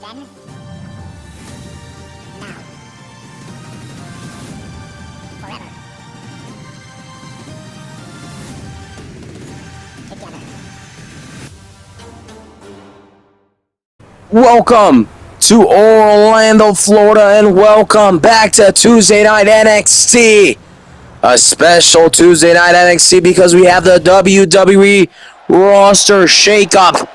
Then, now, forever, together. Welcome to Orlando, Florida, and welcome back to Tuesday Night NXT. A special Tuesday Night NXT because we have the WWE roster shakeup.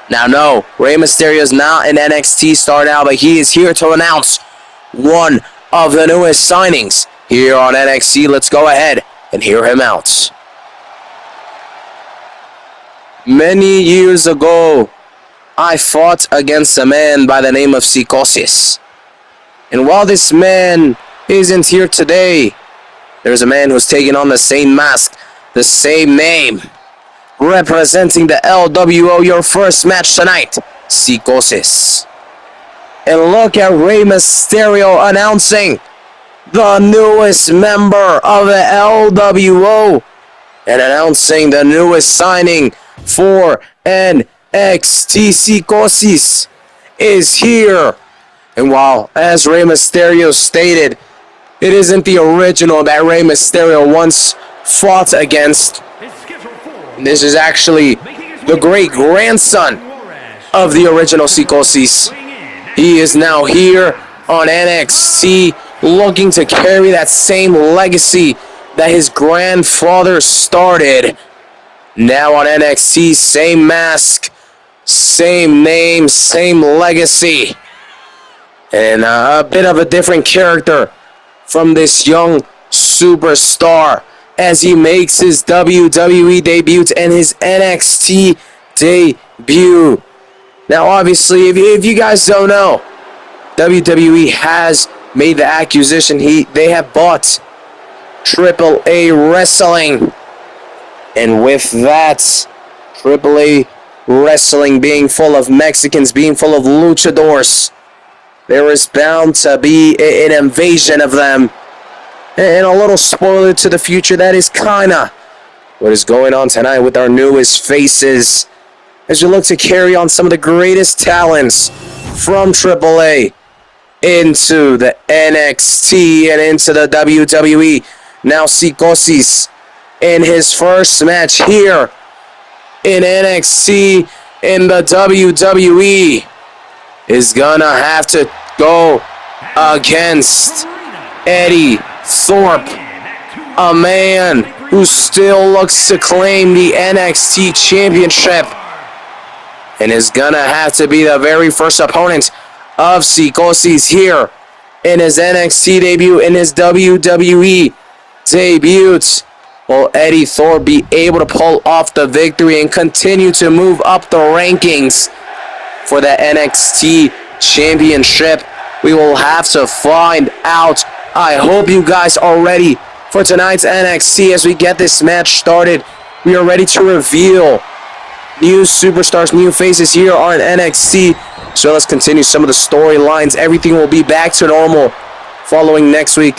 Now, no, Rey Mysterio is not an NXT star now, but he is here to announce one of the newest signings here on NXT. Let's go ahead and hear him out. Many years ago, I fought against a man by the name of Psychosis. And while this man isn't here today, there's a man who's taking on the same mask, the same name, representing the LWO, your first match tonight, Psychosis. And look at Rey Mysterio announcing the newest member of the LWO and announcing the newest signing for NXT. Psychosis is here. And while, as Rey Mysterio stated, it isn't the original that Rey Mysterio once fought against. This is actually the great-grandson of the original Psychosis. He is now here on NXT looking to carry that same legacy that his grandfather started. Now on NXT, same mask, same name, same legacy. And a bit of a different character from this young superstar as he makes his WWE debut and his NXT debut. Now, obviously, if you guys don't know, WWE has made the acquisition. They have bought AAA Wrestling. And with that, AAA Wrestling being full of Mexicans, being full of luchadors, there is bound to be an invasion of them. And a little spoiler to the future, that is kinda what is going on tonight with our newest faces as we look to carry on some of the greatest talents from AAA into the NXT and into the WWE. Now Psychosis in his first match here in NXT in the WWE is gonna have to go against Eddie Thorpe, a man who still looks to claim the NXT Championship and is gonna have to be the very first opponent of Psychosis here in his NXT debut, in his WWE debut. Will Eddie Thorpe be able to pull off the victory and continue to move up the rankings for the NXT Championship? We will have to find out. I hope you guys are ready for tonight's NXT as we get this match started. We are ready to reveal new superstars, new faces here on NXT. So let's continue some of the storylines. Everything will be back to normal following next week.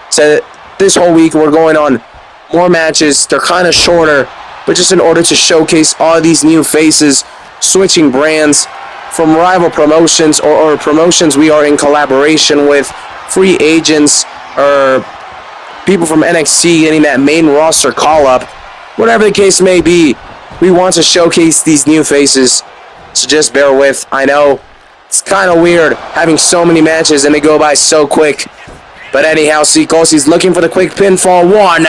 So this whole week we're going on more matches. They're kind of shorter, but just in order to showcase all these new faces, switching brands from rival promotions or promotions we are in collaboration with, free agents, or people from NXT getting that main roster call-up. Whatever the case may be, we want to showcase these new faces, so just bear with. I know it's kind of weird having so many matches and they go by so quick. But anyhow, Psychosis looking for the quick pinfall. One.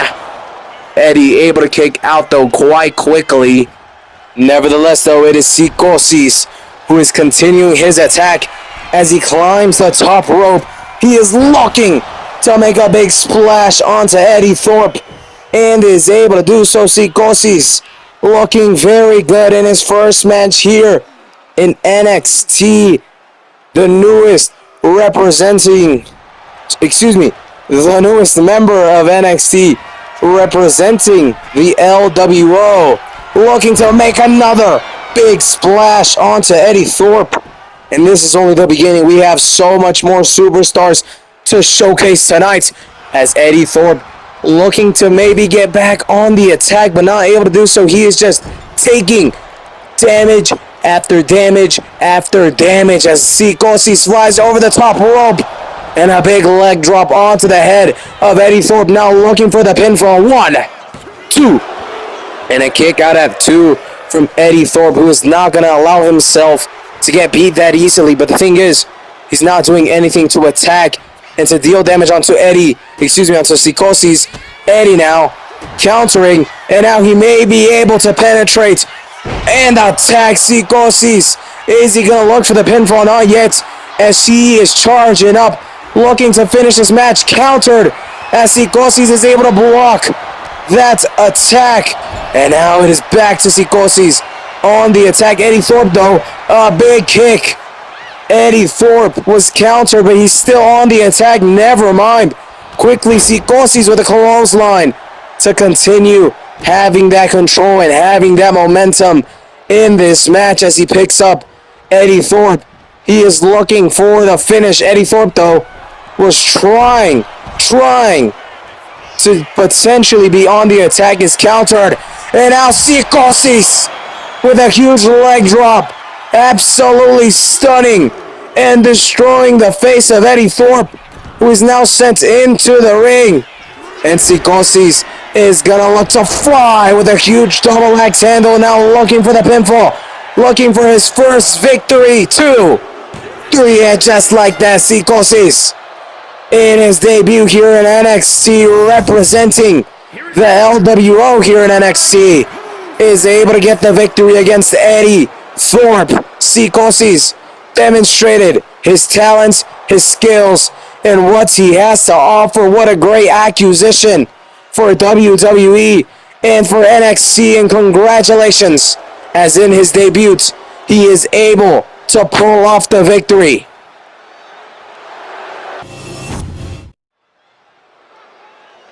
Eddie able to kick out though quite quickly. Nevertheless though, it is Psychosis who is continuing his attack as he climbs the top rope. He is looking to make a big splash onto Eddie Thorpe and is able to do so. Psychosis looking very good in his first match here in NXT. The newest member of NXT representing the LWO, looking to make another big splash onto Eddie Thorpe. And this is only the beginning. We have so much more superstars to showcase tonight as Eddie Thorpe looking to maybe get back on the attack, but not able to do so. He is just taking damage after damage after damage as Sikosis flies over the top rope. And a big leg drop onto the head of Eddie Thorpe, now looking for the pinfall. 1, 2, and a kick out at 2 from Eddie Thorpe, who is not going to allow himself to get beat that easily. But the thing is, he's not doing anything to attack and to deal damage onto Sikosis. Eddie now countering, and now he may be able to penetrate and attack Sikosis. Is he going to look for the pinfall? Not yet, as he is charging up, looking to finish this match. Countered as Sikosis is able to block that attack. And now it is back to Sikosis on the attack. Eddie Thorpe, though, a big kick. Eddie Thorpe was countered, but he's still on the attack. Never mind. Quickly, Sikosis with a clothesline to continue having that control and having that momentum in this match as he picks up Eddie Thorpe. He is looking for the finish. Eddie Thorpe, though, was trying to potentially be on the attack. Is countered, and now Sikosis with a huge leg drop, absolutely stunning and destroying the face of Eddie Thorpe, who is now sent into the ring. And Sikosis is gonna look to fly with a huge double axe handle, now looking for the pinfall, looking for his first victory. 2, 3, and just like that, Sikosis, in his debut here in NXT, representing the LWO here in NXT, is able to get the victory against Eddie Thorpe. Sikosis demonstrated his talents, his skills, and what he has to offer. What a great acquisition for WWE and for NXT, and congratulations, as in his debut, he is able to pull off the victory.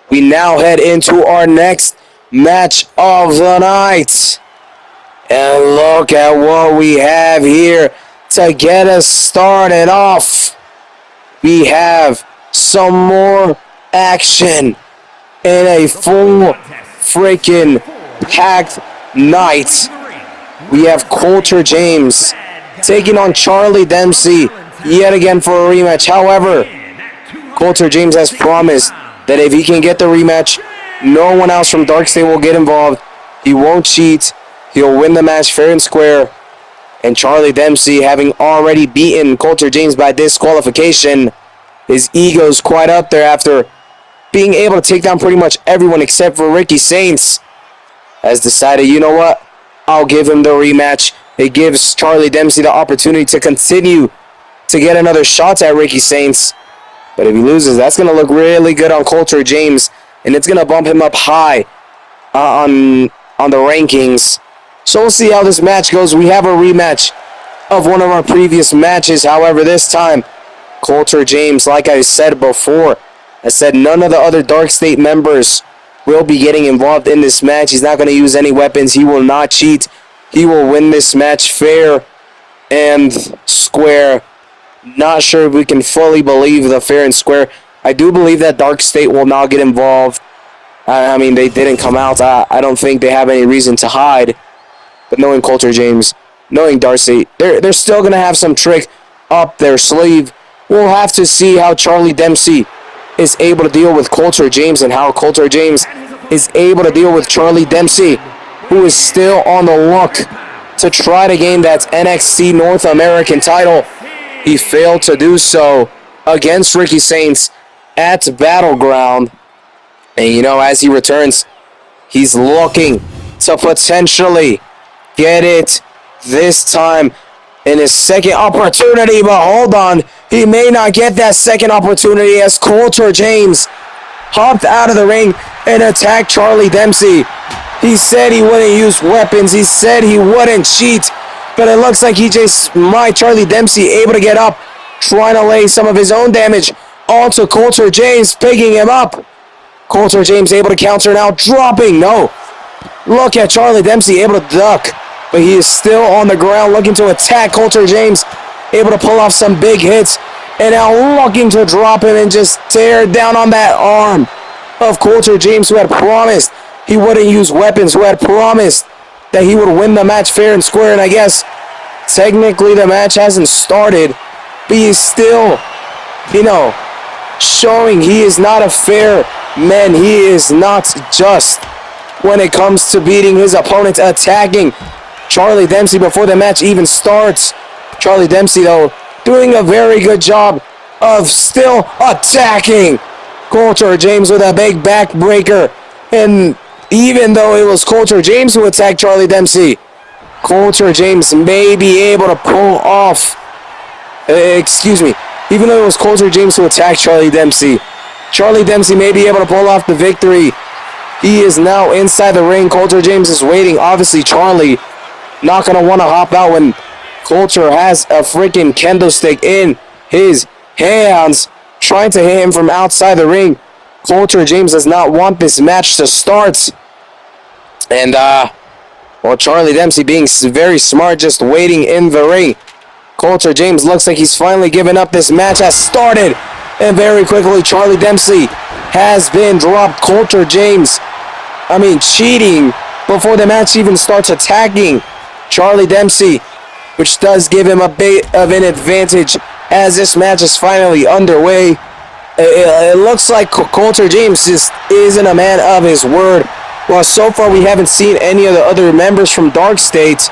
We now head into our next match of the night. And look at what we have here to get us started off. We have some more action in a full freaking packed night. We have Coulter James taking on Charlie Dempsey yet again for a rematch. However, Coulter James has promised that if he can get the rematch, no one else from Dark State will get involved. He won't cheat. He'll win the match fair and square. And Charlie Dempsey, having already beaten Coulter James by disqualification, his ego's quite up there after being able to take down pretty much everyone except for Ricky Saints, has decided, you know what, I'll give him the rematch. It gives Charlie Dempsey the opportunity to continue to get another shot at Ricky Saints. But if he loses, that's going to look really good on Coulter James, and it's going to bump him up high on the rankings. So we'll see how this match goes. We have a rematch of one of our previous matches. However, this time, Coulter James, like I said before, I said none of the other Dark State members will be getting involved in this match. He's not going to use any weapons. He will not cheat. He will win this match fair and square. Not sure if we can fully believe the fair and square. I do believe that Dark State will not get involved. I mean, they didn't come out. I don't think they have any reason to hide. But knowing Coulter James, knowing Dark State, they're still going to have some trick up their sleeve. We'll have to see how Charlie Dempsey is able to deal with Coulter James and how Coulter James is able to deal with Charlie Dempsey, who is still on the look to try to gain that NXT North American title. He failed to do so against Ricky Saints at Battleground. And you know, as he returns, he's looking to potentially get it this time in his second opportunity. But hold on, he may not get that second opportunity as Coulter James hopped out of the ring and attacked Charlie Dempsey. He said he wouldn't use weapons. He said he wouldn't cheat. But it looks like Charlie Dempsey able to get up, trying to lay some of his own damage onto Coulter James, picking him up. Coulter James able to counter now, dropping. No. Look at Charlie Dempsey able to duck, but he is still on the ground looking to attack Coulter James, able to pull off some big hits, and now looking to drop him and just tear down on that arm of Coulter James, who had promised he wouldn't use weapons, who had promised that he would win the match fair and square. And I guess technically the match hasn't started, but he's still, showing he is not a fair man. He is not just when it comes to beating his opponent, attacking Charlie Dempsey before the match even starts. Charlie Dempsey, though, doing a very good job of still attacking Coulter James with a big backbreaker. And even though it was Coulter James who attacked Charlie Dempsey, Coulter James may be able to pull off, even though it was Coulter James who attacked Charlie Dempsey may be able to pull off the victory. He is now inside the ring. Coulter James is waiting. Obviously, Charlie not going to want to hop out when Coulter has a freaking kendo stick in his hands, trying to hit him from outside the ring. Coulter James does not want this match to start. And, Charlie Dempsey being very smart, just waiting in the ring. Coulter James looks like he's finally given up. This match has started. And very quickly, Charlie Dempsey has been dropped. Coulter James, cheating before the match even starts, attacking Charlie Dempsey, which does give him a bit of an advantage as this match is finally underway. It looks like Coulter James just isn't a man of his word. Well, so far we haven't seen any of the other members from Dark State.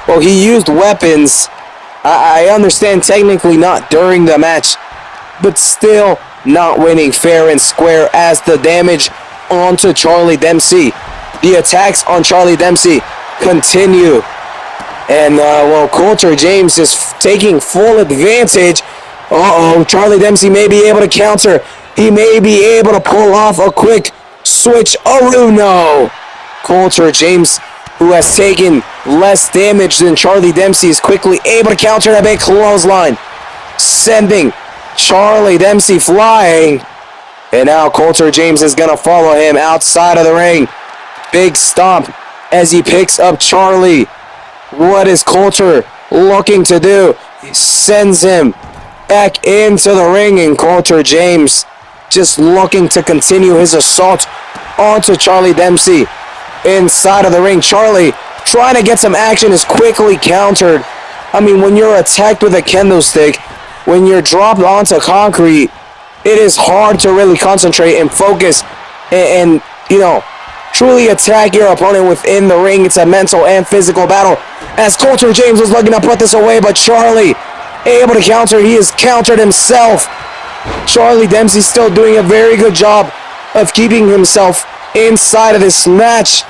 Well, he used weapons. I understand technically not during the match, but still not winning fair and square as the damage onto Charlie Dempsey. The attacks on Charlie Dempsey continue. And, Coulter James is taking full advantage. Charlie Dempsey may be able to counter. He may be able to pull off a quick switch. No. Coulter James, who has taken less damage than Charlie Dempsey, is quickly able to counter that big clothesline, sending Charlie Dempsey flying. And now Coulter James is going to follow him outside of the ring. Big stomp as he picks up Charlie. What is Coulter looking to do? He sends him back into the ring, and Coulter James just looking to continue his assault onto Charlie Dempsey inside of the ring. Charlie trying to get some action is quickly countered. When you're attacked with a kendo stick, when you're dropped onto concrete, it is hard to really concentrate and focus and truly attack your opponent within the ring. It's a mental and physical battle, as Coulter James was looking to put this away, but Charlie able to counter. He has countered himself. Charlie Dempsey still doing a very good job of keeping himself inside of this match,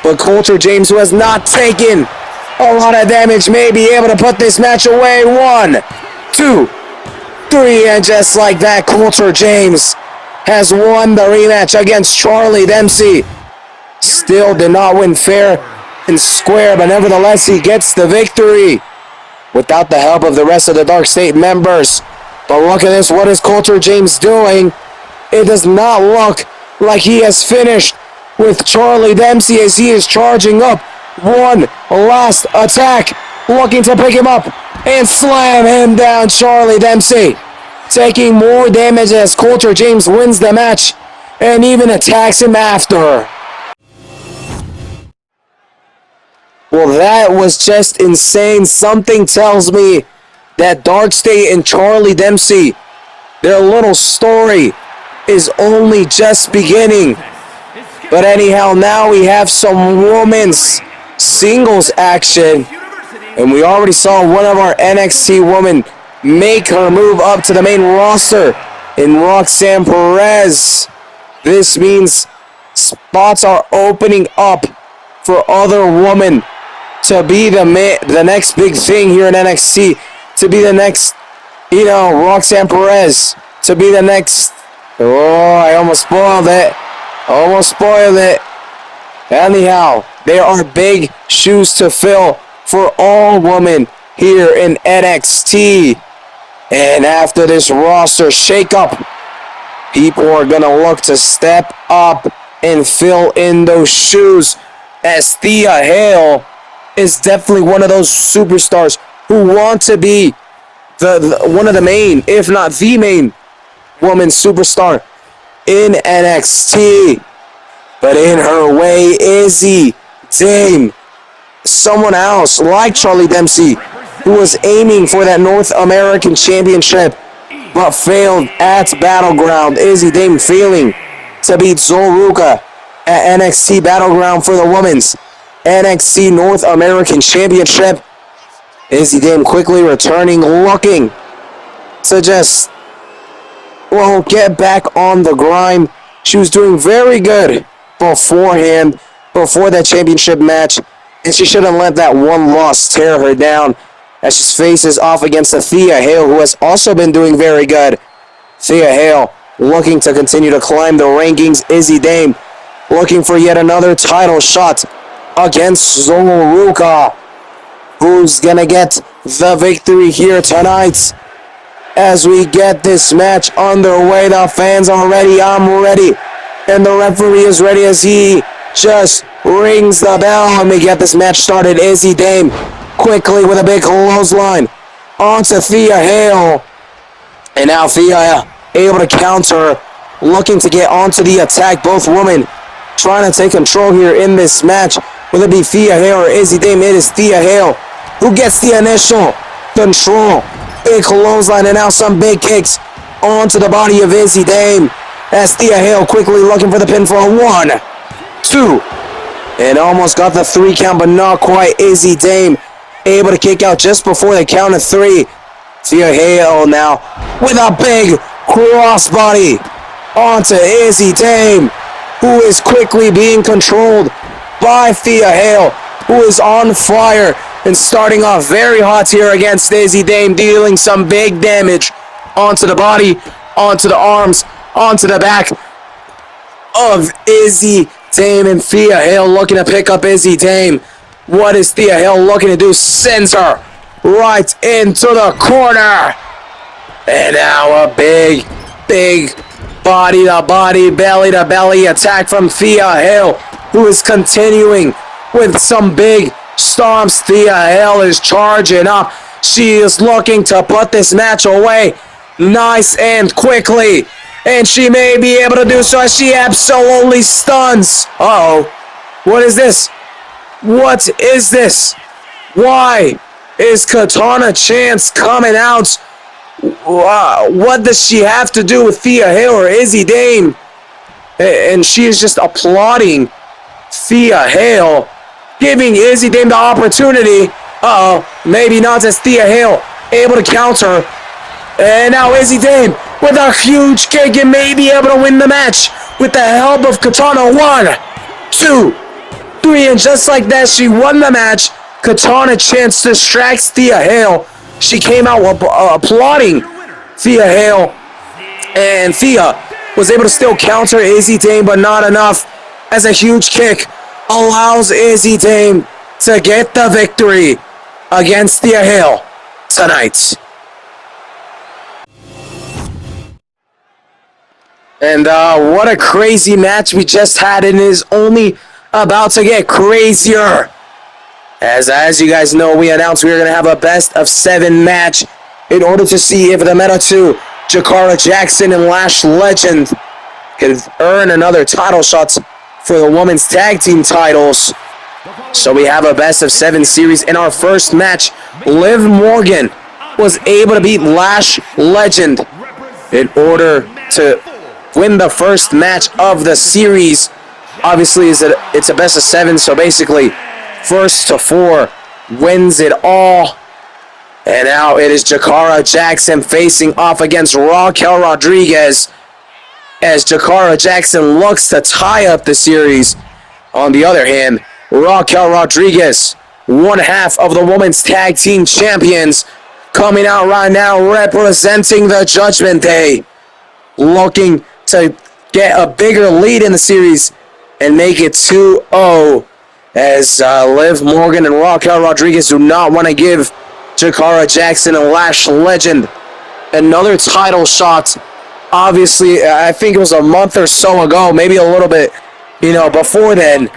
but Coulter James, who has not taken a lot of damage, may be able to put this match away. 1, 2, 3, and just like that, Coulter James has won the rematch against Charlie Dempsey. Still did not win fair and square, but nevertheless he gets the victory without the help of the rest of the Dark State members. But look at this, what is Coulter James doing? It does not look like he has finished with Charlie Dempsey as he is charging up. One last attack, looking to pick him up and slam him down. Charlie Dempsey taking more damage as Coulter James wins the match and even attacks him after. Well, that was just insane. Something tells me that Dark State and Charlie Dempsey, their little story is only just beginning. But anyhow, now we have some women's singles action. And we already saw one of our NXT women make her move up to the main roster in Roxanne Perez. This means spots are opening up for other women to be the next big thing here in NXT, to be the next, Roxanne Perez, to be the next, I almost spoiled it. Anyhow, there are big shoes to fill for all women here in NXT. And after this roster shakeup, people are going to look to step up and fill in those shoes, as Thea Hale is definitely one of those superstars who want to be one of the main, if not the main, woman superstar in NXT. But in her way, Izzy, Dame, someone else like Charlie Dempsey who was aiming for that North American Championship, but failed at Battleground. Izzy Dame failing to beat Zoruka at NXT Battleground for the Women's NXT North American Championship. Izzy Dame quickly returning, looking to just, well, get back on the grind. She was doing very good beforehand, before that championship match, and she shouldn't let that one loss tear her down as she faces off against Thea Hale, who has also been doing very good. Thea Hale looking to continue to climb the rankings. Izzy Dame looking for yet another title shot against Zoruka, who's gonna get the victory here tonight. As we get this match underway, the fans are ready, I'm ready, and the referee is ready as he just rings the bell, and we get this match started. Izzy Dame quickly with a big clothesline onto Thea Hale, and now Thea able to counter, looking to get onto the attack. Both women trying to take control here in this match. Will it be Thea Hale or Izzy Dame? It is Thea Hale who gets the initial control. Big clothesline, and now some big kicks onto the body of Izzy Dame as Thea Hale quickly looking for the pinfall. 1, 2, and almost got the 3 count, but not quite. Izzy Dame able to kick out just before the count of 3. Thea Hale now with a big crossbody onto Izzy Dame, who is quickly being controlled by Thea Hale, who is on fire and starting off very hot here against Izzy Dame, dealing some big damage onto the body, onto the arms, onto the back of Izzy Dame. And Thea Hale looking to pick up Izzy Dame. What is Thea Hale looking to do? Sends her right into the corner. And now a big body-to-body, belly-to-belly attack from Thea Hale, who is continuing with some big stomps. Thea Hale is charging up. She is looking to put this match away nice and quickly, and she may be able to do so as she absolutely stuns. Uh-oh. What is this? What is this? Why is Katana Chance coming out? What does she have to do with Thea Hale or Izzy Dame? And she is just applauding Thea Hale, giving Izzy Dame the opportunity. Maybe not, as Thea Hale able to counter. And now Izzy Dame with a huge kick and may be able to win the match with the help of Katana. 1, 2, 3, and just like that, she won the match. Katana Chance distracts Thea Hale. She came out applauding Thea Hale, and Thea was able to still counter Izzy Dame, but not enough, as a huge kick allows Izzy Dame to get the victory against Thea Hale tonight. And what a crazy match we just had, and it is only about to get crazier. As you guys know, we announced we were going to have a best of 7 match in order to see if the Meta 2, Jakara Jackson and Lash Legend, could earn another title shots for the women's tag team titles. So we have a best of 7 series. In our first match, Liv Morgan was able to beat Lash Legend in order to win the first match of the series. Obviously, it's a best of 7, so basically first to 4 wins it all. And now it is Jakara Jackson facing off against Raquel Rodriguez, as Jakara Jackson looks to tie up the series. On the other hand, Raquel Rodriguez, one half of the women's tag team champions, coming out right now representing the Judgment Day, looking to get a bigger lead in the series and make it 2-0, as Liv Morgan and Raquel Rodriguez do not want to give Jakara Jackson and Lash Legend another title shot. Obviously, I think it was a month or so ago, maybe a little bit, before then,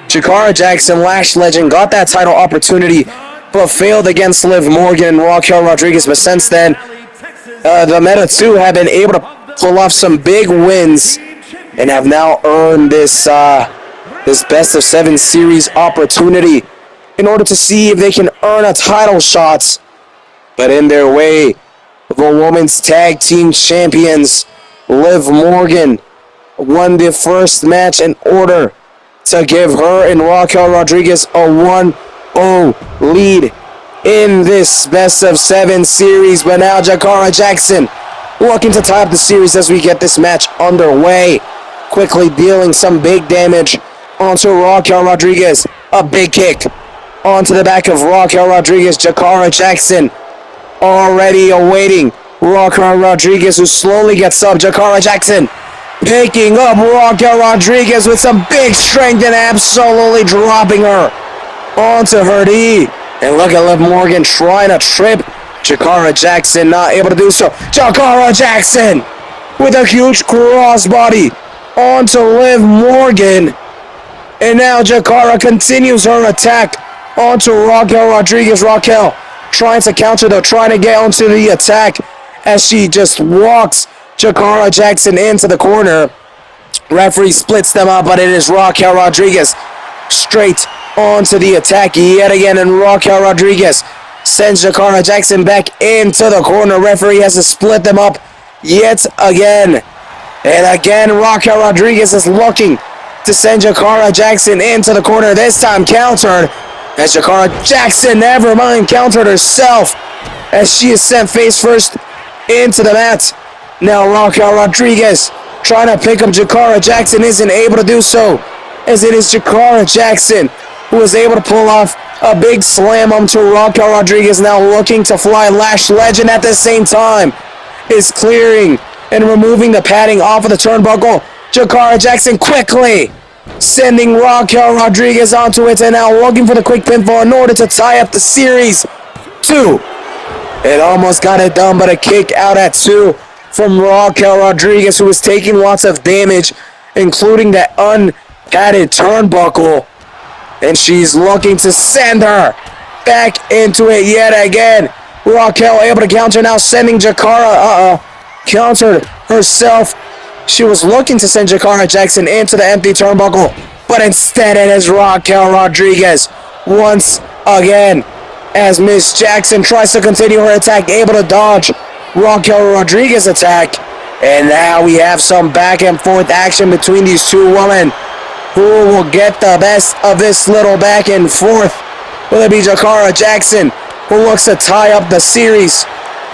Jakara Jackson, Lash Legend got that title opportunity, but failed against Liv Morgan and Raquel Rodriguez. But since then, the Meta 2 have been able to pull off some big wins and have now earned this best of 7 series opportunity in order to see if they can earn a title shot But in their way, the women's tag team champions, Liv Morgan, won the first match in order to give her and Raquel Rodriguez a 1-0 lead in this best of 7 series. But now Jakara Jackson looking to tie up the series as we get this match underway. Quickly dealing some big damage onto Raquel Rodriguez. A big kick onto the back of Raquel Rodriguez. Jakara Jackson already awaiting Raquel Rodriguez, who slowly gets up. Jakara Jackson picking up Raquel Rodriguez with some big strength and absolutely dropping her onto her knee. And look at Liv Morgan trying to trip Jakara Jackson, not able to do so. Jakara Jackson with a huge crossbody onto Liv Morgan. And now Jakara continues her attack onto Raquel Rodriguez. Raquel trying to counter though, trying to get onto the attack as she just walks Jakara Jackson into the corner. Referee splits them up, but it is Raquel Rodriguez straight onto the attack yet again, and Raquel Rodriguez sends Jakara Jackson back into the corner. Referee has to split them up yet again. And again, Raquel Rodriguez is looking to send Jakara Jackson into the corner. This time countered as Jakara Jackson, never mind, countered herself as she is sent face first into the mat. Now Raquel Rodriguez trying to pick up Jakara Jackson, isn't able to do so, as it is Jakara Jackson who is able to pull off a big slam onto Raquel Rodriguez. Now looking to fly Lash Legend at the same time, is clearing and removing the padding off of the turnbuckle. Jakara Jackson quickly sending Raquel Rodriguez onto it, and now looking for the quick pinfall in order to tie up the series. 2. It almost got it done, but a kick out at 2 from Raquel Rodriguez, who is taking lots of damage, including that unpadded turnbuckle. And she's looking to send her back into it yet again. Raquel able to counter now, sending Jakara, countered herself. She was looking to send Jakara Jackson into the empty turnbuckle, but instead it is Raquel Rodriguez once again, as Miss Jackson tries to continue her attack, able to dodge Raquel Rodriguez's attack. And now we have some back and forth action between these two women. Who will get the best of this little back and forth? Will it be Jakara Jackson, who looks to tie up the series?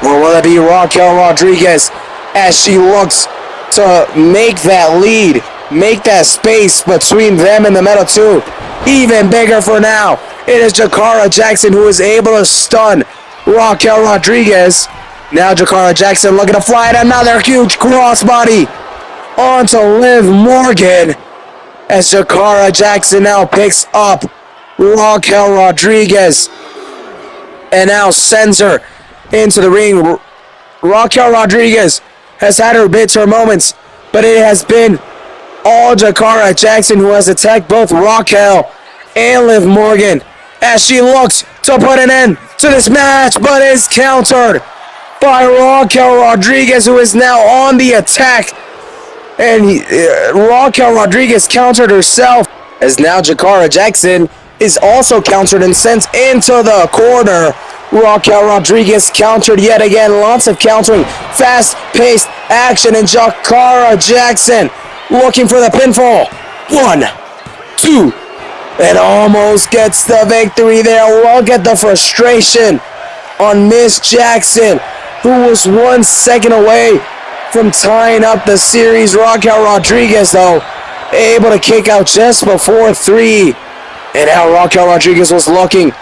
Or will it be Raquel Rodriguez, as she looks to make that lead, make that space between them and the metal two even bigger for now? It is Jakara Jackson who is able to stun Raquel Rodriguez. Now Jakara Jackson looking to fly at another huge crossbody onto Liv Morgan, as Jakara Jackson now picks up Raquel Rodriguez and now sends her into the ring. Raquel Rodriguez has had her bits, her moments, but it has been all Jakara Jackson who has attacked both Raquel and Liv Morgan, as she looks to put an end to this match, but is countered by Raquel Rodriguez, who is now on the attack. And Raquel Rodriguez countered herself, as now Jakara Jackson is also countered and sent into the corner. Raquel Rodriguez countered yet again. Lots of countering, fast-paced action, and Jakara Jackson looking for the pinfall. 1, 2, and almost gets the victory there. Look at the frustration on Miss Jackson, who was 1 second away from tying up the series. Raquel Rodriguez, though, able to kick out just before 3. And now Raquel Rodriguez was looking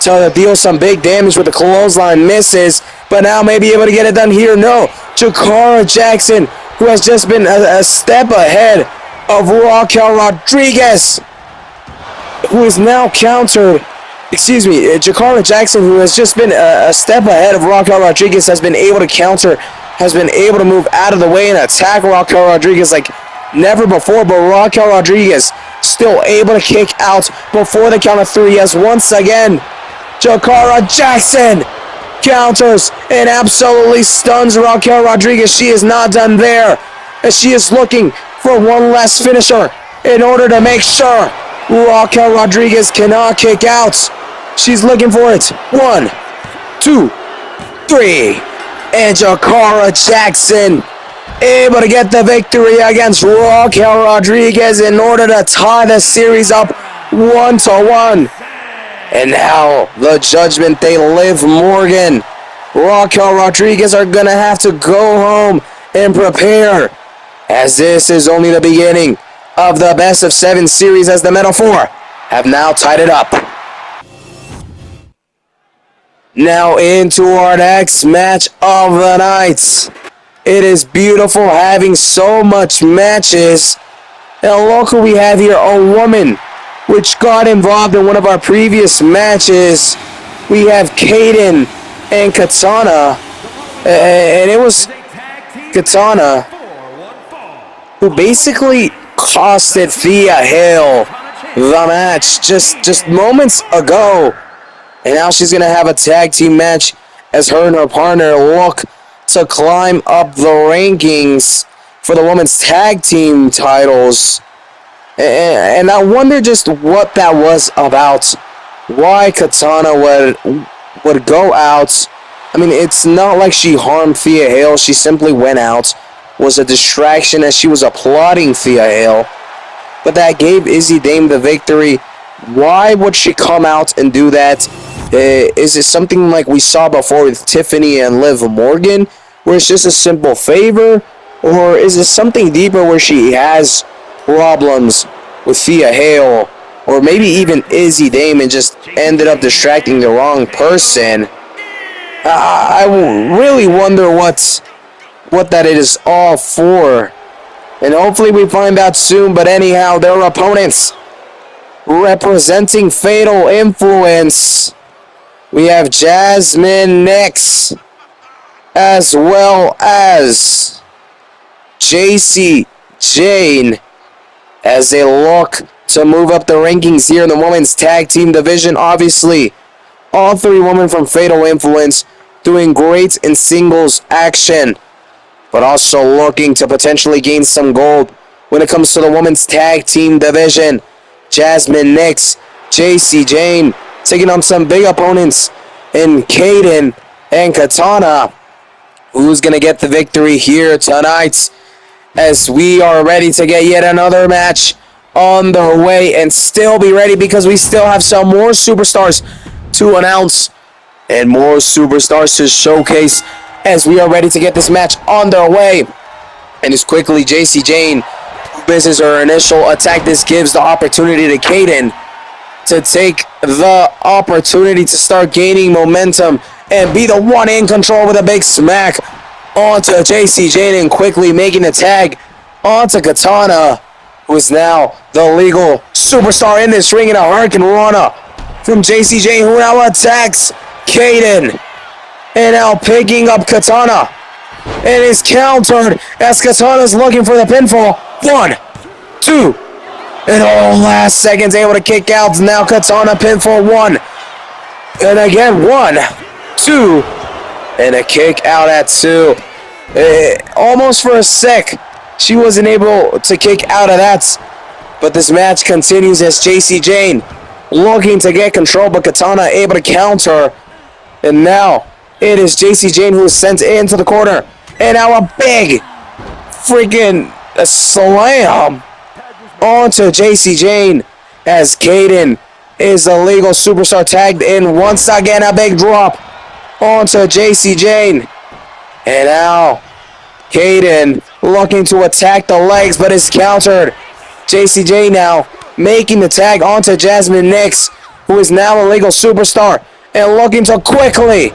to deal some big damage with the clothesline, misses, but now may be able to get it done here. No, Jakara Jackson, who has just been a step ahead of Raquel Rodriguez, who is now countered. Jakara Jackson, who has just been a step ahead of Raquel Rodriguez, has been able to counter, has been able to move out of the way and attack Raquel Rodriguez like never before, but Raquel Rodriguez still able to kick out before the count of 3, as once again Jakara Jackson counters and absolutely stuns Raquel Rodriguez. She is not done there, as she is looking for one last finisher in order to make sure Raquel Rodriguez cannot kick out. She's looking for it. 1, 2, 3. And Jakara Jackson able to get the victory against Raquel Rodriguez in order to tie the series up 1-1. And now the Judgment Day, Liv Morgan, Raquel Rodriguez are gonna have to go home and prepare, as this is only the beginning of the best of 7 series, as the Metal 4 have now tied it up. Now into our next match of the night. It is beautiful having so much matches. And look who we have here, a woman which got involved in one of our previous matches. We have Kaden and Katana. And it was Katana who basically costed Thea Hale the match just moments ago. And now she's going to have a tag team match as her and her partner look to climb up the rankings for the women's tag team titles. And I wonder just what that was about. Why Katana would go out. I mean, it's not like she harmed Thea Hale. She simply went out. Was a distraction as she was applauding Thea Hale. But that gave Izzy Dame the victory. Why would she come out and do that? Is it something like we saw before with Tiffany and Liv Morgan, where it's just a simple favor? Or is it something deeper where she has problems with Thea Hale? Or maybe even Izzy Dame and just ended up distracting the wrong person? I really wonder what that is all for. And hopefully we find out soon. But anyhow, their opponents representing Fatal Influence, we have Jasmine Nix as well as JC Jane as they look to move up the rankings here in the women's tag team division. Obviously, all 3 women from Fatal Influence doing great in singles action, but also looking to potentially gain some gold when it comes to the women's tag team division. Jasmine Nix, JC Jane taking on some big opponents in Kaden and Katana. Who's going to get the victory here tonight, as we are ready to get yet another match on the way, and still be ready because we still have some more superstars to announce and more superstars to showcase, as we are ready to get this match on the way. And as quickly JC Jane misses her initial attack, this gives the opportunity to Kaden to take the opportunity to start gaining momentum and be the one in control with a big smack onto JC Jane, and quickly making the tag onto Katana, who is now the legal superstar in this ring, in a Hurricane Rana from JC Jane, who now attacks Kaden. And now picking up Katana, and is countered as Katana's looking for the pinfall. 1, 2, and all last seconds able to kick out. Now Katana pinfall 1, and again 1, 2, and a kick out at 2. Almost for a sec, she wasn't able to kick out of that. But this match continues as JC Jane looking to get control, but Katana able to counter. And now it is JC Jane who is sent into the corner. And now a big freaking slam onto JC Jane as Kaden is the legal superstar tagged in. Once again, a big drop onto JC Jane. And now Kaden looking to attack the legs, but is countered. JC Jane now making the tag onto Jasmine Nix, who is now a legal superstar, and looking to quickly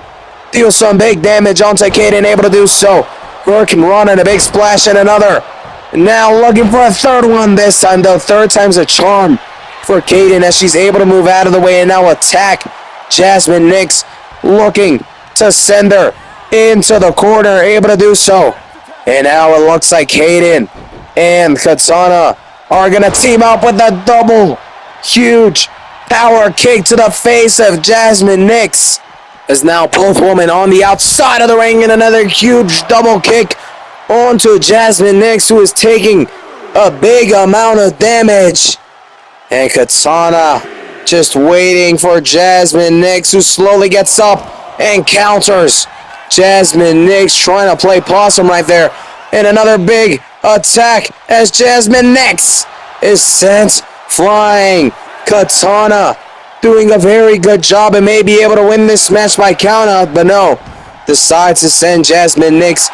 deal some big damage onto Kaden, able to do so. Hurricane Rana and a big splash, and another. Now looking for a third one this time, though. Third time's a charm for Kaden as she's able to move out of the way and now attack Jasmine Nix, looking to send her into the corner, able to do so. And now it looks like Kaden and Katana are going to team up with a double huge power kick to the face of Jasmine Nix. As now both women on the outside of the ring, and another huge double kick onto Jasmine Nix, who is taking a big amount of damage. And Katana just waiting for Jasmine Nix, who slowly gets up and counters Jasmine Nix trying to play possum right there. And another big attack as Jasmine Nix is sent flying. Katana doing a very good job and may be able to win this match by countout, but no. Decides to send Jasmine Nix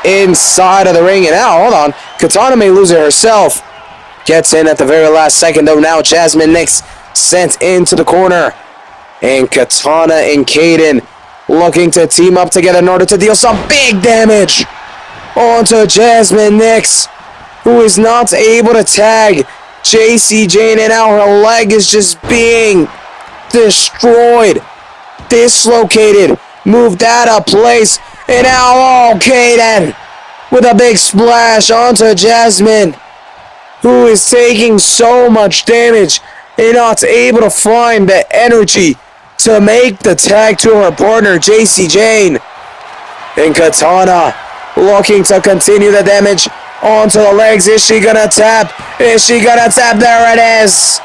inside of the ring. And now, hold on, Katana may lose it herself. Gets in at the very last second, though. Now Jasmine Nix sent into the corner. And Katana and Kaden looking to team up together in order to deal some big damage onto Jasmine Nix, who is not able to tag JC Jane, and now her leg is just being destroyed, dislocated, moved out of place, and now Kaden with a big splash onto Jasmine, who is taking so much damage and not able to find the energy to make the tag to her partner, JC Jane. And Katana looking to continue the damage onto the legs. Is she gonna tap? Is she gonna tap? There it is.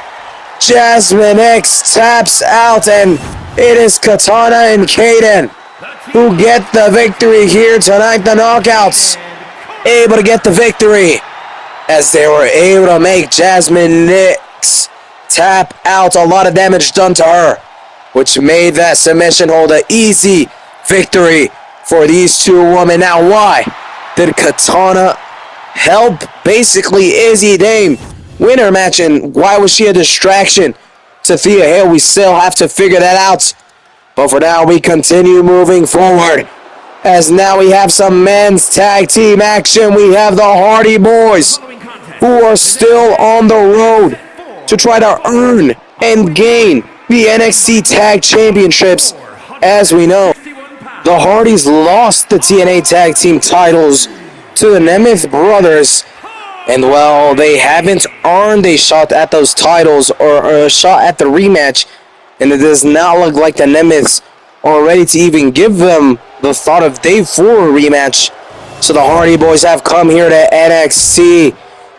Jasmine Nix taps out, and it is Katana and Kaden who get the victory here tonight. The Knockouts able to get the victory as they were able to make Jasmine Nix tap out. A lot of damage done to her, which made that submission hold an easy victory for these two women. Now, why did Katana help basically Izzy Dame win her match, and why was she a distraction to Thea Hale? We still have to figure that out. But for now, we continue moving forward, as now we have some men's tag team action. We have the Hardy Boys, who are still on the road to try to earn and gain the NXT Tag Championships. As we know, the Hardys lost the TNA Tag Team titles to the Nemeth brothers, and well, they haven't earned a shot at those titles or a shot at the rematch, and it does not look like the Nemeths are ready to even give them the thought of day 4 rematch. So the Hardy Boys have come here to NXT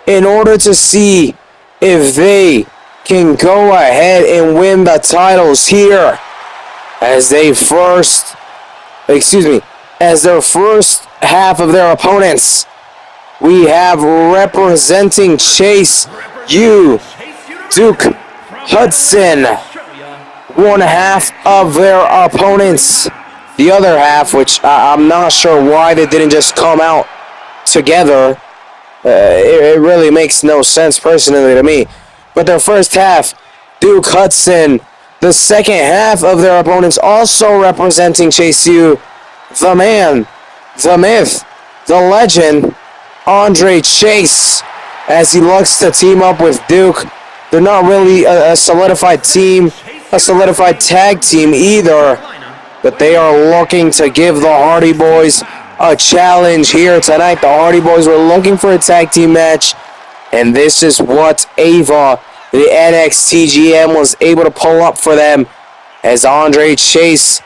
in order to see if they can go ahead and win the titles here, as their first half of their opponents. We have representing Chase U, Duke Hudson, one half of their opponents. The other half, which I'm not sure why they didn't just come out together. It really makes no sense personally to me. But their first half, Duke Hudson. The second half of their opponents also representing Chase U, the man, the myth, the legend, Andre Chase, as he looks to team up with Duke. They're not really a solidified team, a solidified tag team either, but they are looking to give the Hardy Boys a challenge here tonight. The Hardy Boys were looking for a tag team match, and this is what Ava, the NXT GM, was able to pull up for them, as Andre Chase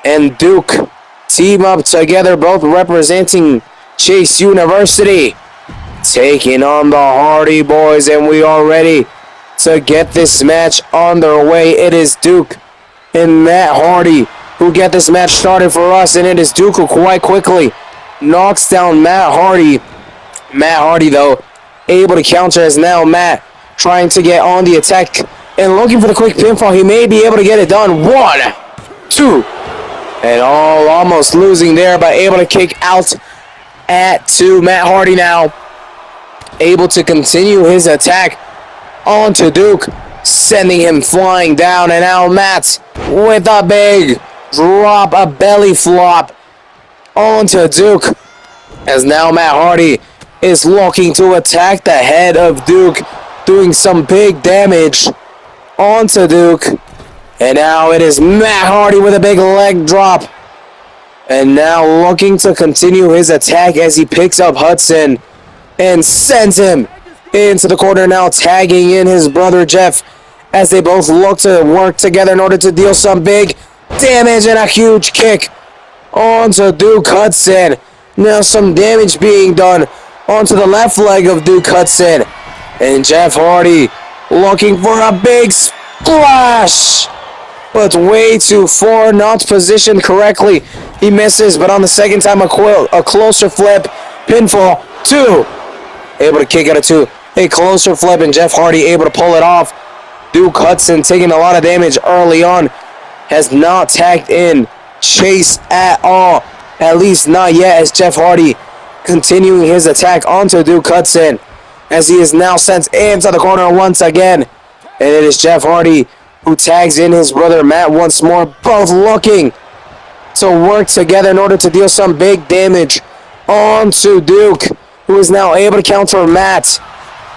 and Duke team up together, both representing Chase University, taking on the Hardy Boys, and we are ready to get this match on their way. It is Duke and Matt Hardy who get this match started for us, and it is Duke who quite quickly knocks down Matt Hardy. Matt Hardy, though, able to counter, as now Matt trying to get on the attack and looking for the quick pinfall. He may be able to get it done. 1, 2, and almost losing there, but able to kick out at 2. Matt Hardy now able to continue his attack onto Duke, sending him flying down, and now Matt with a big drop, a belly flop onto Duke, as now Matt Hardy is looking to attack the head of Duke, doing some big damage onto Duke. And now it is Matt Hardy with a big leg drop, and now looking to continue his attack as he picks up Hudson and sends him into the corner, now tagging in his brother Jeff, as they both look to work together in order to deal some big damage, and a huge kick onto Duke Hudson. Now some damage being done onto the left leg of Duke Hudson, and Jeff Hardy looking for a big splash, but way too far, not positioned correctly. He misses, but on the second time, a closer flip. Pinfall. 2. Able to kick out of 2. A closer flip, and Jeff Hardy able to pull it off. Duke Hudson taking a lot of damage early on. Has not tagged in Chase at all. At least not yet, as Jeff Hardy continuing his attack onto Duke Hudson, as he is now sent into the corner once again. And it is Jeff Hardy who tags in his brother Matt once more, both looking to work together in order to deal some big damage onto Duke, who is now able to counter Matt,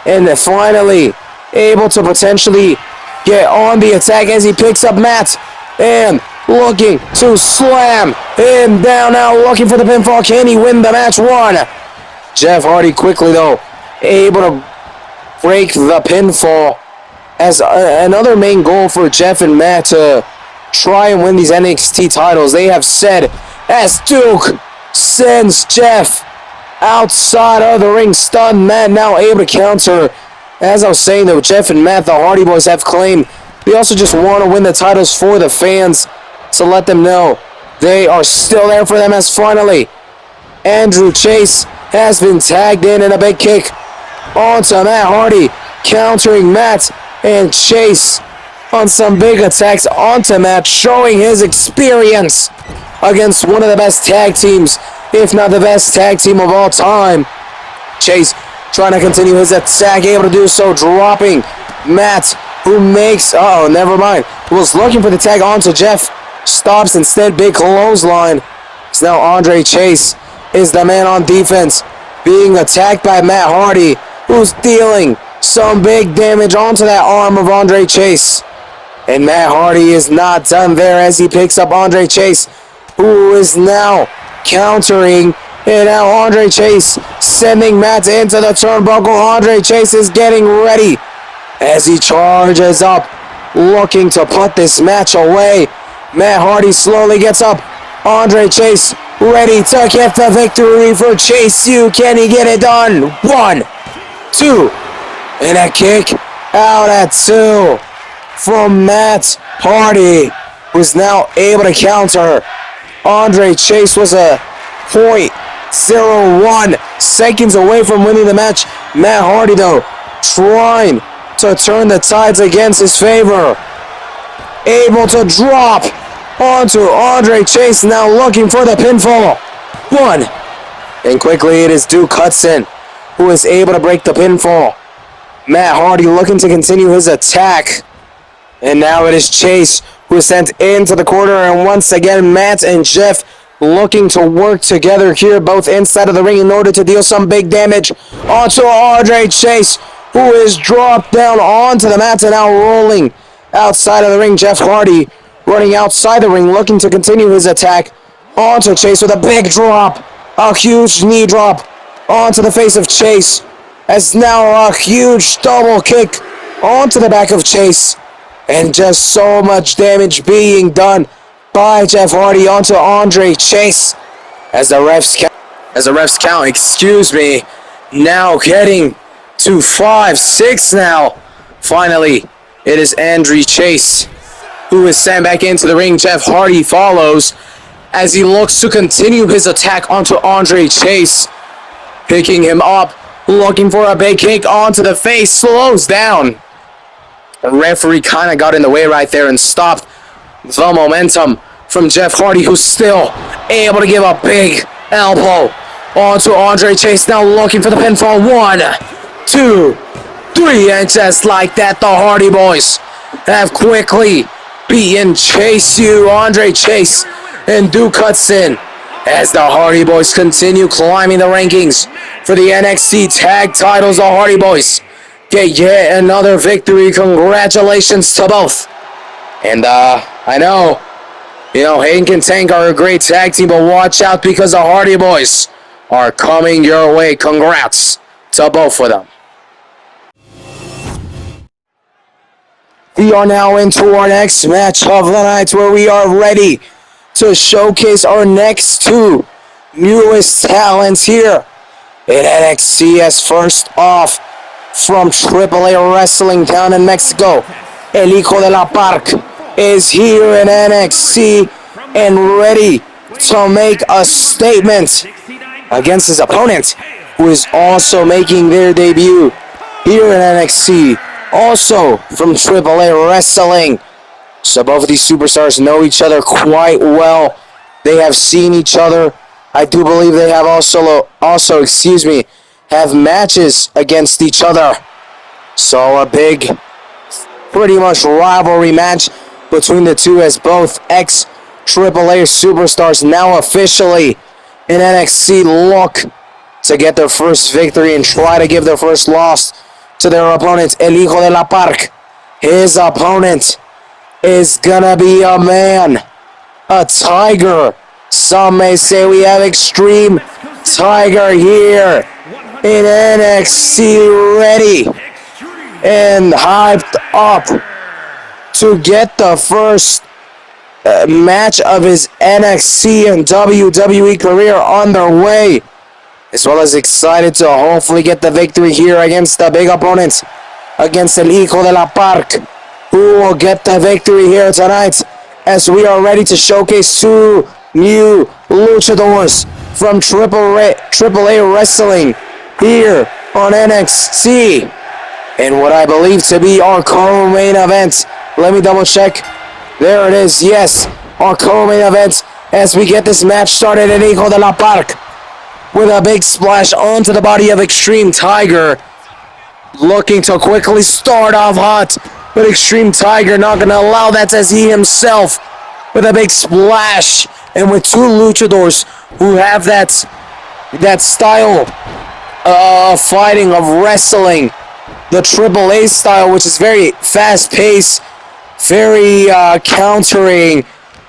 and finally able to potentially get on the attack as he picks up Matt and looking to slam him down. Now looking for the pinfall. Can he win the match? 1. Jeff Hardy quickly though able to break the pinfall, as another main goal for Jeff and Matt to try and win these NXT titles. They have said, as Duke sends Jeff outside of the ring, stunned. Matt now able to counter. As I was saying though, Jeff and Matt, the Hardy Boys, have claimed they also just want to win the titles for the fans, to let them know they are still there for them. As finally Andrew Chase has been tagged in, and a big kick onto Matt Hardy, countering Matt, and Chase on some big attacks onto Matt, showing his experience against one of the best tag teams, if not the best tag team of all time. Chase trying to continue his attack, able to do so, dropping Matt, who makes, never mind, was looking for the tag onto Jeff, stops instead. Big clothesline. So now Andre Chase is the man on defense, being attacked by Matt Hardy, who's dealing some big damage onto that arm of Andre Chase. And Matt Hardy is not done there, as he picks up Andre Chase, who is now countering. And now Andre Chase sending Matt into the turnbuckle. Andre Chase is getting ready as he charges up, looking to put this match away. Matt Hardy slowly gets up. Andre Chase ready to get the victory for Chase U. Can he get it done? 1, 2, and a kick out at 2 from Matt Hardy, who's now able to counter. Andre Chase was a 0.01 seconds away from winning the match. Matt Hardy, though, trying to turn the tides against his favor. Able to drop onto Andre Chase, now looking for the pinfall. 1. And quickly it is Duke Hudson who is able to break the pinfall. Matt Hardy looking to continue his attack. And now it is Chase who is sent into the corner, and once again Matt and Jeff looking to work together here, both inside of the ring, in order to deal some big damage onto Andre Chase, who is dropped down onto the mat and now rolling outside of the ring. Jeff Hardy running outside the ring, looking to continue his attack onto Chase with a big drop, a huge knee drop onto the face of Chase, as now a huge double kick onto the back of Chase, and just so much damage being done by Jeff Hardy onto Andre Chase, as the refs count, now getting to 5, 6 now. Finally, it is Andre Chase who is sent back into the ring. Jeff Hardy follows as he looks to continue his attack onto Andre Chase, picking him up, looking for a big kick onto the face, slows down. The referee kind of got in the way right there and stopped the momentum from Jeff Hardy, who's still able to give a big elbow onto Andre Chase, now looking for the pinfall. 1, 2, 3, and just like that, the Hardy Boys have quickly beaten Chase U, Andre Chase, and Duke Hudson, as the Hardy Boys continue climbing the rankings for the NXT tag titles. The Hardy Boys get yet another victory. Congratulations to both. And I know, Hank and Tank are a great tag team, but watch out, because the Hardy Boys are coming your way. Congrats to both of them. We are now into our next match of the night, where we are ready to showcase our next 2 newest talents here in NXT. As first off, from AAA Wrestling down in Mexico, El Hijo de la Park is here in NXT and ready to make a statement against his opponent, who is also making their debut here in NXT, also from AAA Wrestling. So both of these superstars know each other quite well. They have seen each other. I do believe they have also have matches against each other. So a big, pretty much rivalry match between the two, as both ex-AAA superstars now officially in NXT look to get their first victory and try to give their first loss to their opponent, El Hijo de la Park. His opponent is gonna be a man, a tiger. Some may say we have Extreme Tiger here in NXT, ready and hyped up to get the first match of his NXT and WWE career on their way, as well as excited to hopefully get the victory here against the big opponent, against El Hijo de la Park, who will get the victory here tonight, as we are ready to showcase two new luchadors from AAA Wrestling here on NXT in what I believe to be our co-main event. Let me double check. There it is, yes, our co-main event, as we get this match started. El Hijo de la Park with a big splash onto the body of Extreme Tiger, looking to quickly start off hot, but Extreme Tiger not going to allow that, as he himself with a big splash, and with two luchadors who have that style of fighting, of wrestling, the AAA style, which is very fast-paced, very countering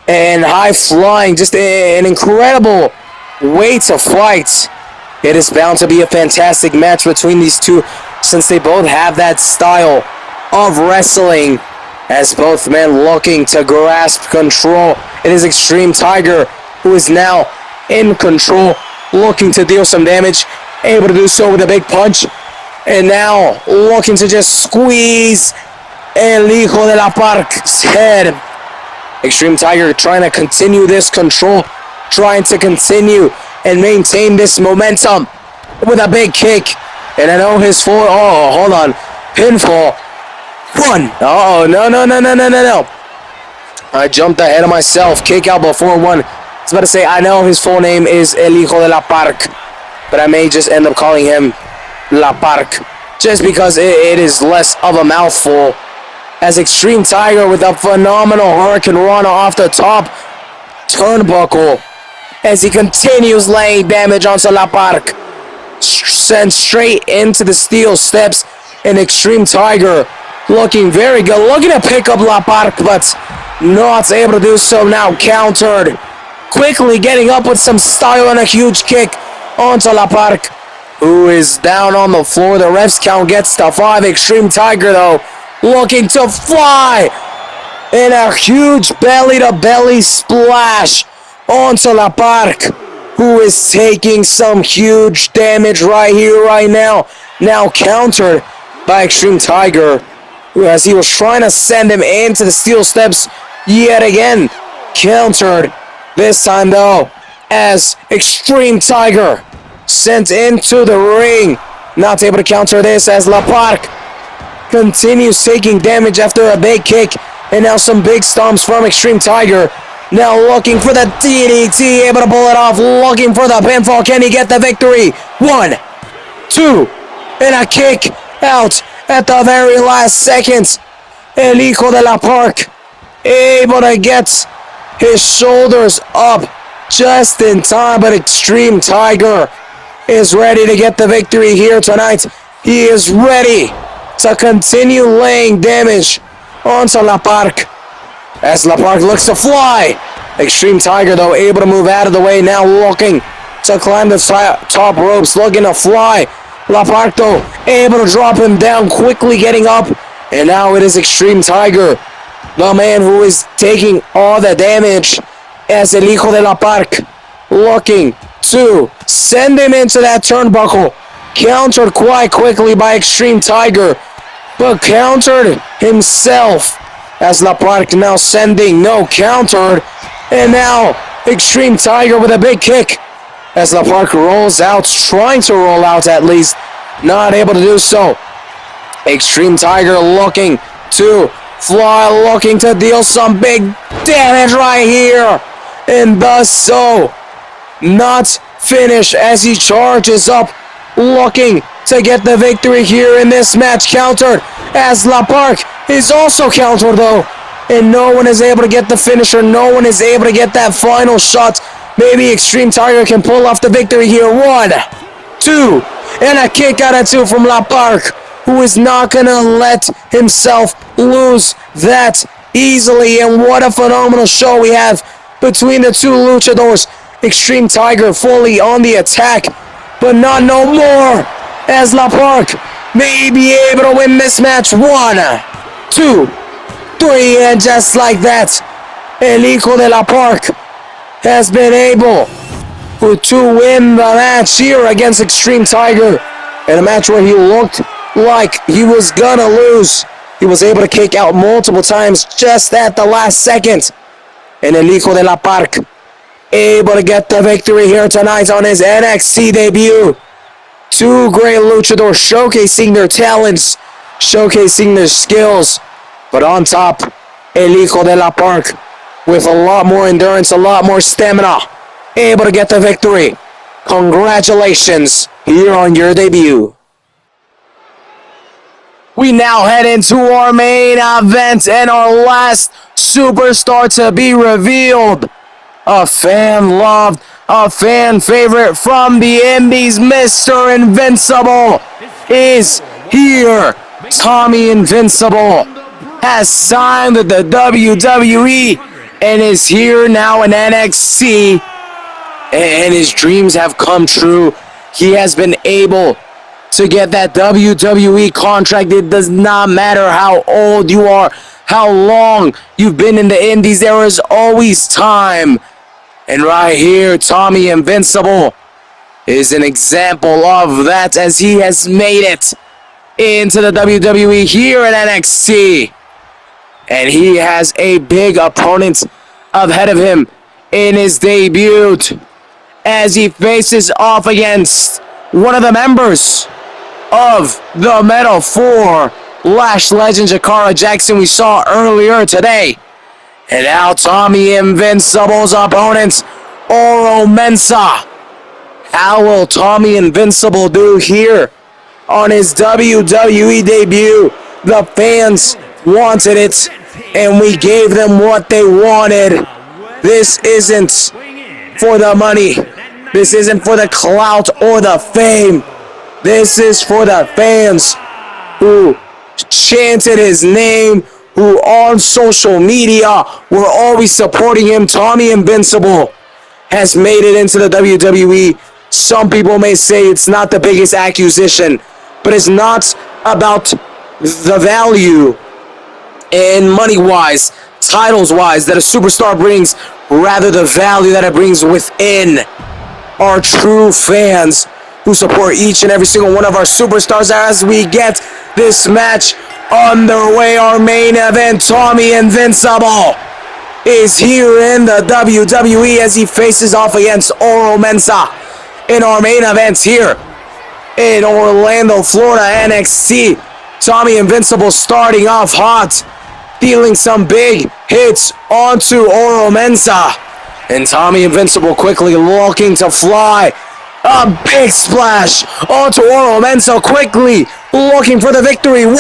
and high-flying, just an incredible way to fight. It is bound to be a fantastic match between these two, since they both have that style of wrestling, as both men looking to grasp control. It is Extreme Tiger who is now in control, looking to deal some damage, able to do so with a big punch, and now looking to just squeeze El Hijo de la Park's head. Extreme Tiger trying to continue this control, trying to continue and maintain this momentum with a big kick. And I know his pinfall. One. Oh, no. I jumped ahead of myself. Kick out before one. I was about to say, I know his full name is El Hijo de la Park, but I may just end up calling him La Park, just because it is less of a mouthful. As Extreme Tiger with a phenomenal Hurricane Rana off the top turnbuckle, as he continues laying damage onto La Park, sent straight into the steel steps, and Extreme Tiger looking very good, looking to pick up La Park, but not able to do so. Now countered, quickly getting up with some style and a huge kick onto La Park, who is down on the floor. The ref's count gets to 5. Extreme Tiger, though, looking to fly in a huge belly-to-belly splash onto La Park, who is taking some huge damage right here, right now. Now countered by Extreme Tiger, as he was trying to send him into the steel steps yet again. Countered this time, though, as Extreme Tiger sent into the ring. Not able to counter this, as La Park continues taking damage after a big kick, and now some big stomps from Extreme Tiger. Now looking for the DDT, able to pull it off, looking for the pinfall. Can he get the victory? 1, 2, and a kick out at the very last seconds. El Hijo de la Park able to get his shoulders up just in time, but Extreme Tiger is ready to get the victory here tonight. He is ready to continue laying damage onto La Park, as La Park looks to fly. Extreme Tiger, though, able to move out of the way, now looking to climb the top ropes, looking to fly. La Park, though, able to drop him down, quickly getting up, and now it is Extreme Tiger, the man who is taking all the damage, as El Hijo de la Park looking to send him into that turnbuckle. Countered quite quickly by Extreme Tiger, but countered himself, as La Park now sending, no, countered, and now Extreme Tiger with a big kick as La Park rolls out, trying to roll out at least, not able to do so. Extreme Tiger looking to fly, looking to deal some big damage right here, and thus so not finish as he charges up, looking to get the victory here in this match. Countered as La Park is also countered though, and no one is able to get the finisher. No one is able to get that final shot. Maybe Extreme Tiger can pull off the victory here. 1, 2, and a kick out of 2 from La Park, who is not gonna let himself lose that easily. And what a phenomenal show we have between the two luchadors. Extreme Tiger fully on the attack, but not no more, as La Park may be able to win this match. 1, 2, 3, and just like that, El Hijo de La Park has been able to win the match here against Extreme Tiger, in a match where he looked like he was gonna lose. He was able to kick out multiple times just at the last second, and El Hijo de La Park able to get the victory here tonight on his NXT debut. Two great luchadors showcasing their talents, showcasing their skills, but on top, El Hijo de La Park with a lot more endurance, a lot more stamina, able to get the victory. Congratulations here on your debut. We now head into our main event and our last superstar to be revealed. A fan-loved, a fan favorite from the Indies, Mr. Invincible is here. Tommy Invincible has signed with the WWE and is here now in NXT. And his dreams have come true. He has been able to get that WWE contract. It does not matter how old you are, how long you've been in the Indies, there is always time. And right here, Tommy Invincible is an example of that, as he has made it into the WWE here at NXT. And he has a big opponent ahead of him in his debut, as he faces off against one of the members of the Metal 4 Lash legend, Jakara Jackson, we saw earlier today. And now Tommy Invincible's opponent, Oro Mensah. How will Tommy Invincible do here on his WWE debut? The fans wanted it, and we gave them what they wanted. This isn't for the money. This isn't for the clout or the fame. This is for the fans who chanted his name, who on social media were always supporting him. Tommy Invincible has made it into the WWE. Some people may say it's not the biggest acquisition, but it's not about the value and money-wise, titles-wise that a superstar brings, rather the value that it brings within our true fans who support each and every single one of our superstars. As we get this match underway, our main event, Tommy Invincible is here in the WWE as he faces off against Oro Mensah in our main event here in Orlando, Florida, NXT. Tommy Invincible starting off hot, dealing some big hits onto Oro Mensah, and Tommy Invincible quickly looking to fly. A big splash onto Oro Mensah, quickly looking for the victory. 1.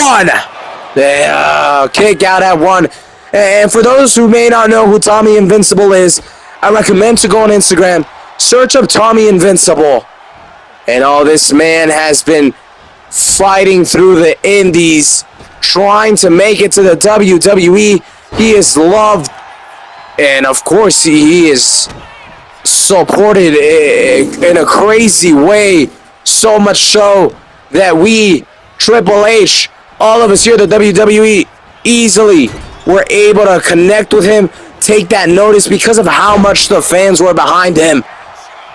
Kick out at 1. And for those who may not know who Tommy Invincible is, I recommend to go on Instagram, search up Tommy Invincible. And this man has been fighting through the Indies, trying to make it to the WWE. He is loved, and of course he is supported in a crazy way, so much so that we, Triple H, all of us here at the WWE, easily were able to connect with him, take that notice because of how much the fans were behind him,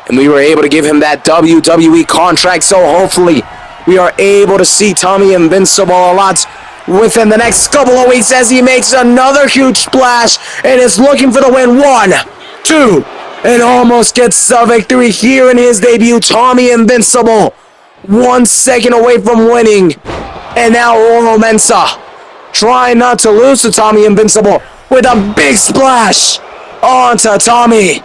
and we were able to give him that WWE contract. So hopefully we are able to see Tommy Invincible a lot within the next couple of weeks as he makes another huge splash and is looking for the win. 1, 2, and almost gets the victory here in his debut. Tommy Invincible, 1 second away from winning. And now Oro Mensah trying not to lose to Tommy Invincible with a big splash onto Tommy,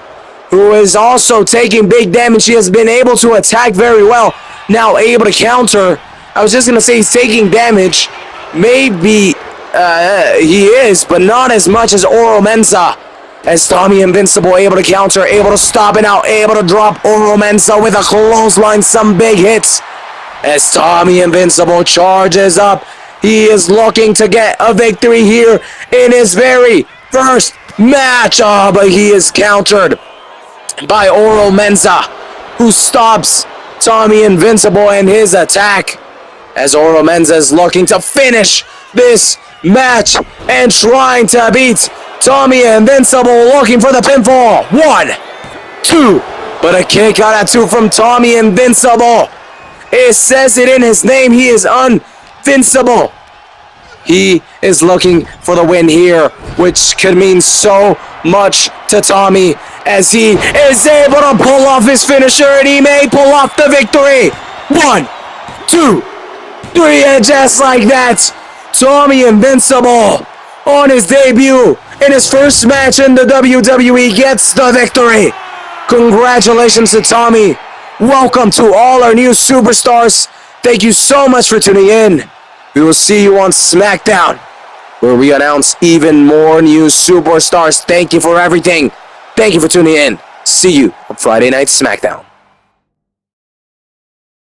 who is also taking big damage. He has been able to attack very well, now able to counter. I was just going to say he's taking damage. Maybe he is, but not as much as Oro Mensah. As Tommy Invincible able to counter, able to stop it out, able to drop Oro Mensah with a clothesline, some big hits. As Tommy Invincible charges up, he is looking to get a victory here in his very first match. Oh, but he is countered by Oro Mensah, who stops Tommy Invincible and his attack. As Oro Mensah is looking to finish this match and trying to beat Tommy Invincible, looking for the pinfall. 1, 2, but a kick out at 2 from Tommy Invincible. It says it in his name, he is invincible. He is looking for the win here, which could mean so much to Tommy, as he is able to pull off his finisher, and he may pull off the victory. 1, 2, 3, and just like that, Tommy Invincible, on his debut, in his first match in the WWE, gets the victory. Congratulations to Tommy. Welcome to all our new superstars. Thank you so much for tuning in. We will see you on SmackDown, where we announce even more new superstars. Thank you for everything. Thank you for tuning in. See you on Friday Night SmackDown.